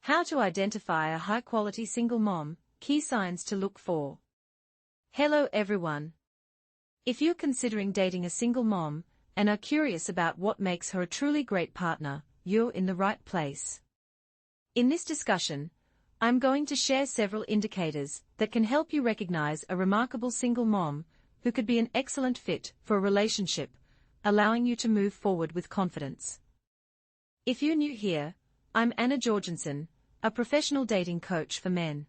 How to identify a high-quality single mom, key signs to look for. Hello everyone. If you're considering dating a single mom and are curious about what makes her a truly great partner, you're in the right place. In this discussion, I'm going to share several indicators that can help you recognize a remarkable single mom who could be an excellent fit for a relationship, allowing you to move forward with confidence. If you're new here, I'm Anna Jorgensen, a professional dating coach for men.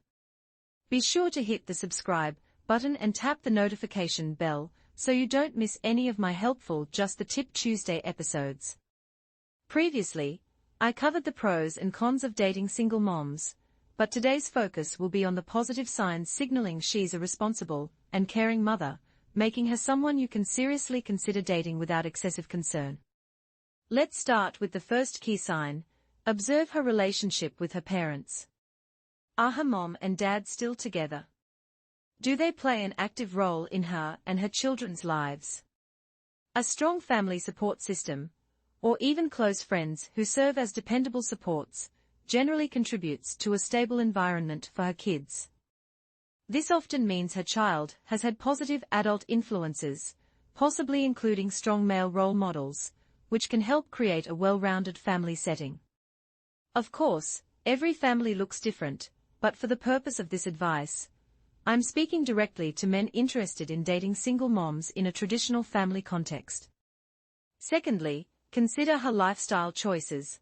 Be sure to hit the subscribe button and tap the notification bell so you don't miss any of my helpful Just the Tip Tuesday episodes. Previously, I covered the pros and cons of dating single moms, but today's focus will be on the positive signs signaling she's a responsible and caring mother, making her someone you can seriously consider dating without excessive concern. Let's start with the first key sign. Observe her relationship with her parents. Are her mom and dad still together? Do they play an active role in her and her children's lives? A strong family support system, or even close friends who serve as dependable supports, generally contributes to a stable environment for her kids. This often means her child has had positive adult influences, possibly including strong male role models, which can help create a well-rounded family setting. Of course, every family looks different, but for the purpose of this advice, I'm speaking directly to men interested in dating single moms in a traditional family context. Secondly, consider her lifestyle choices.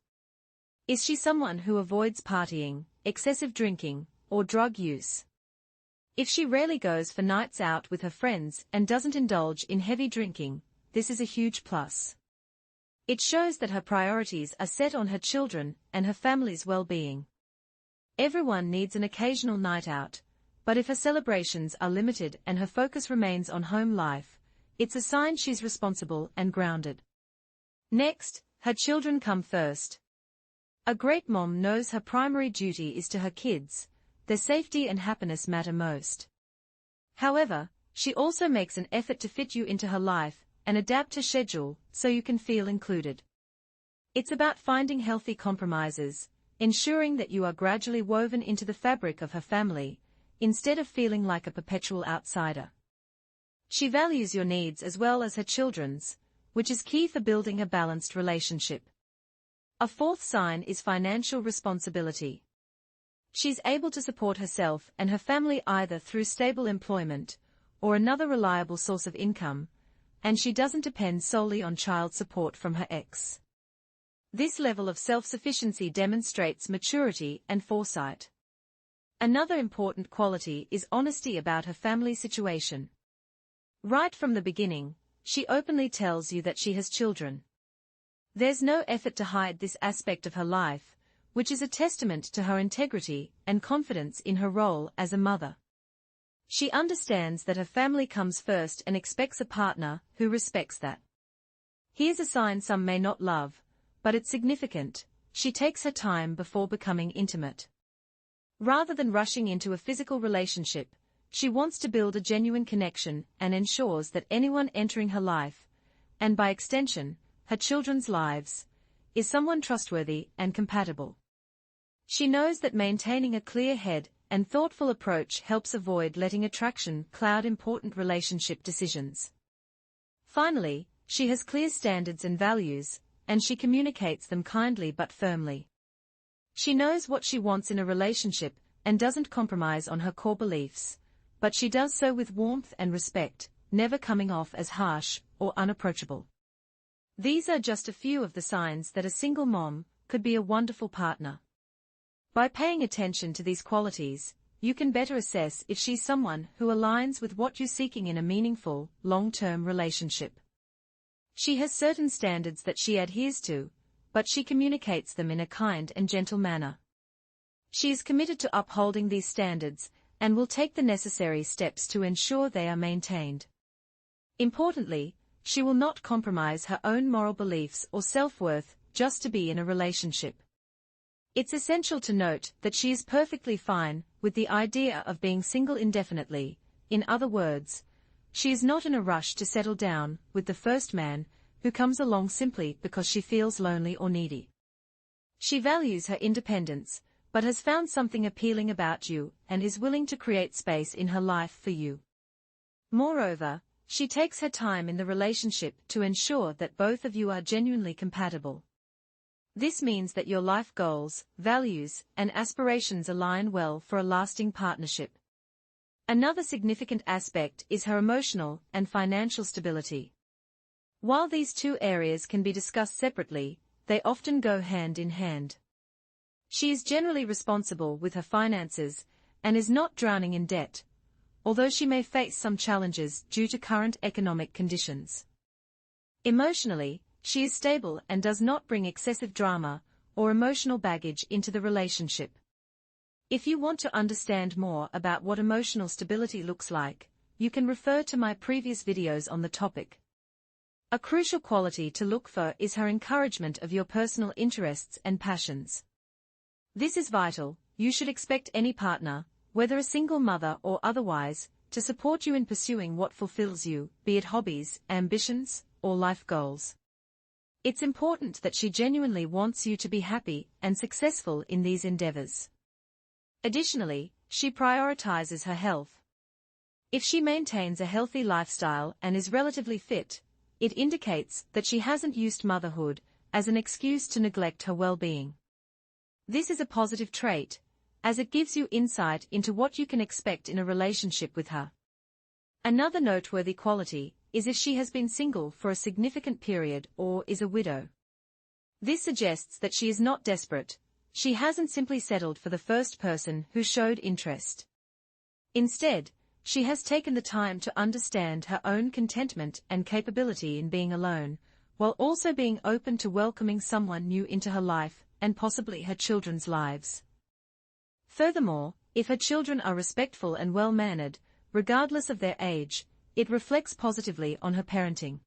Is she someone who avoids partying, excessive drinking, or drug use? If she rarely goes for nights out with her friends and doesn't indulge in heavy drinking, this is a huge plus. It shows that her priorities are set on her children and her family's well-being. Everyone needs an occasional night out, but if her celebrations are limited and her focus remains on home life, it's a sign she's responsible and grounded. Next, her children come first. A great mom knows her primary duty is to her kids, their safety and happiness matter most. However, she also makes an effort to fit you into her life and adapt her schedule so you can feel included. It's about finding healthy compromises, ensuring that you are gradually woven into the fabric of her family, instead of feeling like a perpetual outsider. She values your needs as well as her children's, which is key for building a balanced relationship. A fourth sign is financial responsibility. She's able to support herself and her family either through stable employment or another reliable source of income, and she doesn't depend solely on child support from her ex. This level of self-sufficiency demonstrates maturity and foresight. Another important quality is honesty about her family situation. Right from the beginning, she openly tells you that she has children. There's no effort to hide this aspect of her life, which is a testament to her integrity and confidence in her role as a mother. She understands that her family comes first and expects a partner who respects that. Here's a sign some may not love, but it's significant. She takes her time before becoming intimate. Rather than rushing into a physical relationship, she wants to build a genuine connection and ensures that anyone entering her life, and by extension, her children's lives, is someone trustworthy and compatible. She knows that maintaining a clear head and thoughtful approach helps avoid letting attraction cloud important relationship decisions. Finally, she has clear standards and values, and she communicates them kindly but firmly. She knows what she wants in a relationship and doesn't compromise on her core beliefs, but she does so with warmth and respect, never coming off as harsh or unapproachable. These are just a few of the signs that a single mom could be a wonderful partner. By paying attention to these qualities, you can better assess if she's someone who aligns with what you're seeking in a meaningful, long-term relationship. She has certain standards that she adheres to, but she communicates them in a kind and gentle manner. She is committed to upholding these standards and will take the necessary steps to ensure they are maintained. Importantly, she will not compromise her own moral beliefs or self-worth just to be in a relationship. It's essential to note that she is perfectly fine with the idea of being single indefinitely. In other words, she is not in a rush to settle down with the first man who comes along simply because she feels lonely or needy. She values her independence, but has found something appealing about you and is willing to create space in her life for you. Moreover, she takes her time in the relationship to ensure that both of you are genuinely compatible. This means that your life goals, values, and aspirations align well for a lasting partnership. Another significant aspect is her emotional and financial stability. While these two areas can be discussed separately, they often go hand in hand. She is generally responsible with her finances and is not drowning in debt, although she may face some challenges due to current economic conditions. Emotionally, she is stable and does not bring excessive drama or emotional baggage into the relationship. If you want to understand more about what emotional stability looks like, you can refer to my previous videos on the topic. A crucial quality to look for is her encouragement of your personal interests and passions. This is vital. You should expect any partner, whether a single mother or otherwise, to support you in pursuing what fulfills you, be it hobbies, ambitions, or life goals. It's important that she genuinely wants you to be happy and successful in these endeavors. Additionally, she prioritizes her health. If she maintains a healthy lifestyle and is relatively fit, it indicates that she hasn't used motherhood as an excuse to neglect her well-being. This is a positive trait, as it gives you insight into what you can expect in a relationship with her. Another noteworthy quality is if she has been single for a significant period or is a widow. This suggests that she is not desperate. She hasn't simply settled for the first person who showed interest. Instead, she has taken the time to understand her own contentment and capability in being alone, while also being open to welcoming someone new into her life and possibly her children's lives. Furthermore, if her children are respectful and well-mannered, regardless of their age, it reflects positively on her parenting.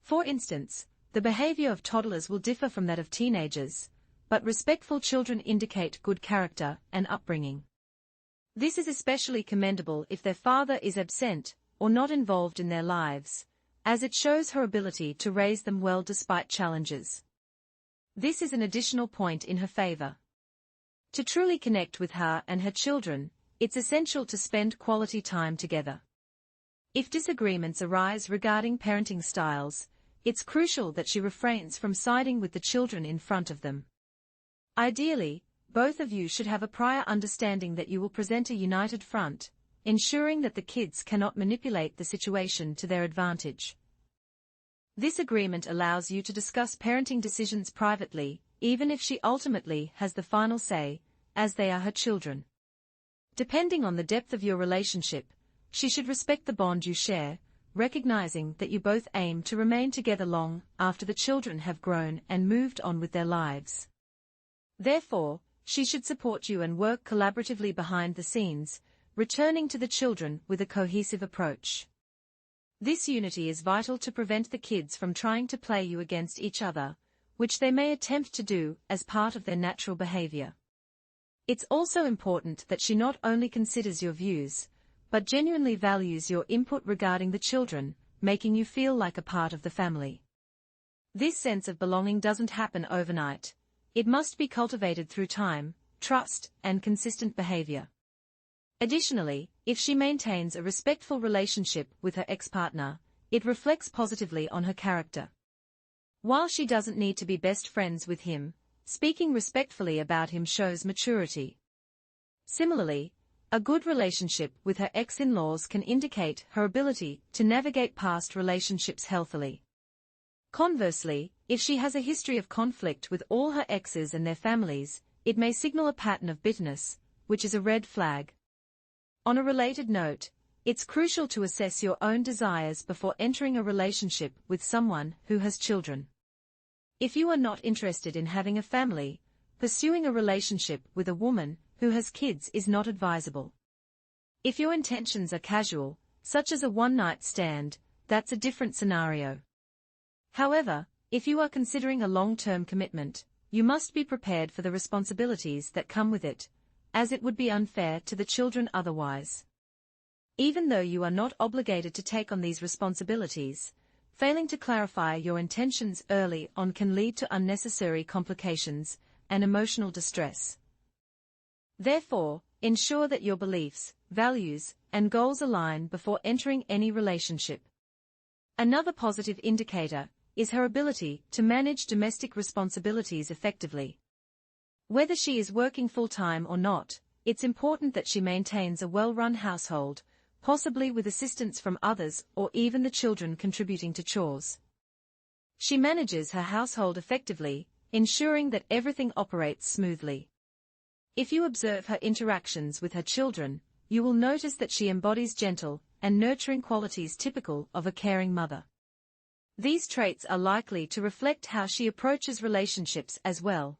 For instance, the behavior of toddlers will differ from that of teenagers, but respectful children indicate good character and upbringing. This is especially commendable if their father is absent or not involved in their lives, as it shows her ability to raise them well despite challenges. This is an additional point in her favor. To truly connect with her and her children, it's essential to spend quality time together. If disagreements arise regarding parenting styles, it's crucial that she refrains from siding with the children in front of them. Ideally, both of you should have a prior understanding that you will present a united front, ensuring that the kids cannot manipulate the situation to their advantage. This agreement allows you to discuss parenting decisions privately, even if she ultimately has the final say, as they are her children. Depending on the depth of your relationship, she should respect the bond you share, recognizing that you both aim to remain together long after the children have grown and moved on with their lives. Therefore, she should support you and work collaboratively behind the scenes, returning to the children with a cohesive approach. This unity is vital to prevent the kids from trying to play you against each other, which they may attempt to do as part of their natural behavior. It's also important that she not only considers your views, but genuinely values your input regarding the children, making you feel like a part of the family. This sense of belonging doesn't happen overnight. It must be cultivated through time, trust, and consistent behavior. Additionally, if she maintains a respectful relationship with her ex-partner, it reflects positively on her character. While she doesn't need to be best friends with him, speaking respectfully about him shows maturity. Similarly, a good relationship with her ex-in-laws can indicate her ability to navigate past relationships healthily. Conversely, if she has a history of conflict with all her exes and their families, it may signal a pattern of bitterness, which is a red flag. On a related note, it's crucial to assess your own desires before entering a relationship with someone who has children. If you are not interested in having a family, pursuing a relationship with a woman who has kids is not advisable. If your intentions are casual, such as a one-night stand, that's a different scenario. However, if you are considering a long-term commitment, you must be prepared for the responsibilities that come with it, as it would be unfair to the children otherwise. Even though you are not obligated to take on these responsibilities, failing to clarify your intentions early on can lead to unnecessary complications and emotional distress. Therefore, ensure that your beliefs, values, and goals align before entering any relationship. Another positive indicator is her ability to manage domestic responsibilities effectively. Whether she is working full-time or not, it's important that she maintains a well-run household, possibly with assistance from others or even the children contributing to chores. She manages her household effectively, ensuring that everything operates smoothly. If you observe her interactions with her children, you will notice that she embodies gentle and nurturing qualities typical of a caring mother. These traits are likely to reflect how she approaches relationships as well.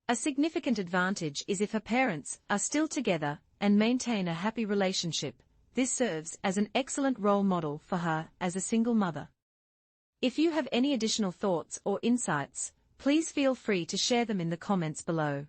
A significant advantage is if her parents are still together and maintain a happy relationship. This serves as an excellent role model for her as a single mother. If you have any additional thoughts or insights, please feel free to share them in the comments below.